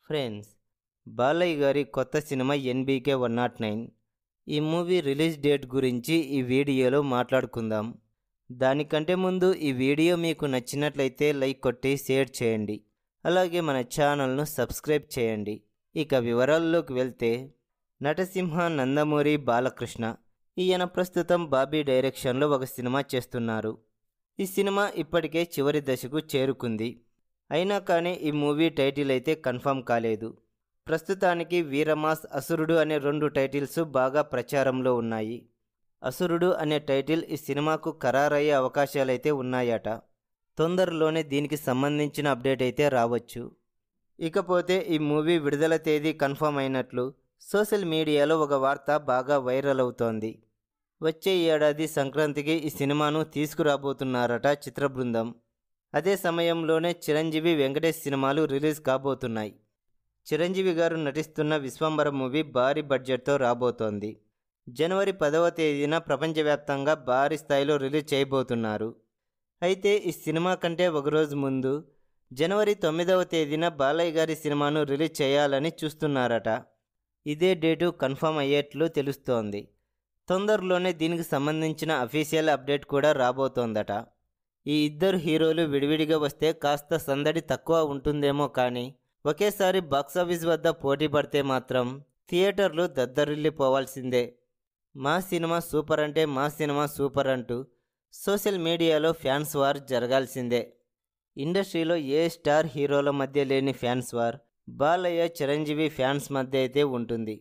Friends, Balayya గారి కొత్త cinema NBK 109 ఈ మూవీ రిలీజ్ డేట్ గురించి ఈ వీడియోలో మాట్లాడుకుందాం. దానికంటే ముందు ఈ వీడియో మీకు నచ్చినట్లయితే లైక్ కొట్టి షేర్ చేయండి. అలాగే మన ఛానల్ను సబ్స్క్రైబ్ చేయండి. ఇక వివరాల్లోకి వెళ్తే, నటసింహ నందమూరి బాలకృష్ణ ఈయన ప్రస్తుతం బాబీ డైరెక్షన్లో ఒక సినిమా చేస్తున్నారు. ఈ సినిమా ఇప్పటికే చివరి దశకు చేరుకుంది. అయినా కానీ ఈ మూవీ టైటిల్ అయితే కన్ఫర్మ్ కాలేదు. ప్రస్తుతానికి వీరమాస్, అసురుడు అనే 2 టైటిల్స్ బాగా ప్రచారంలో ఉన్నాయి. అసురుడు అనే టైటిల్ ఈ సినిమాకు ఖరారయ్యే అవకాశాలైతే ఉన్నాయట. తొందరలోనే దీనికి సంబంధించిన అప్డేట్ అయితే రావచ్చు. ఇకపోతే ఈ మూవీ విడుదల తేదీ కన్ఫర్మ్ అయినట్లు సోషల్ మీడియాలో ఒక వార్త బాగా వైరల్ అవుతోంది. వచ్చే ఏడాది సంక్రాంతికి ఈ సినిమాను తీసుకురాబోతున్నారట చిత్ర బృందం. అదే సమయంలోనే చిరంజీవి, వెంకటేష్ సినిమాలు రిలీజ్ కాబోతున్నాయి. చిరంజీవి గారు నటిస్తున్న విశ్వంబర మూవీ భారీ బడ్జెట్తో రాబోతోంది. జనవరి 10వ తేదీన ప్రపంచవ్యాప్తంగా భారీ స్థాయిలో రిలీజ్ చేయబోతున్నారు. అయితే ఈ సినిమా కంటే ఒకరోజు ముందు జనవరి 9వ తేదీన బాలయ్య గారి సినిమాను రిలీజ్ చేయాలని చూస్తున్నారట. ఇదే డేటు కన్ఫర్మ్ అయ్యేట్లు తెలుస్తోంది. తొందరలోనే దీనికి సంబంధించిన అఫీషియల్ అప్డేట్ కూడా రాబోతోందట. ఈ ఇద్దరు హీరోలు విడివిడిగా వస్తే కాస్త సందడి తక్కువ ఉంటుందేమో కానీ, ఒకేసారి బాక్సాఫీస్ వద్ద పోటీ పడితే మాత్రం థియేటర్లు దద్దరిల్లిపోవాల్సిందే. మా సినిమా సూపర్ అంటే మా సినిమా సూపర్ అంటూ సోషల్ మీడియాలో ఫ్యాన్స్ వార్ జరగాల్సిందే. ఇండస్ట్రీలో ఏ స్టార్ హీరోల మధ్య లేని fans war Balayya, Chiranjeevi fans మధ్య అయితే ఉంటుంది.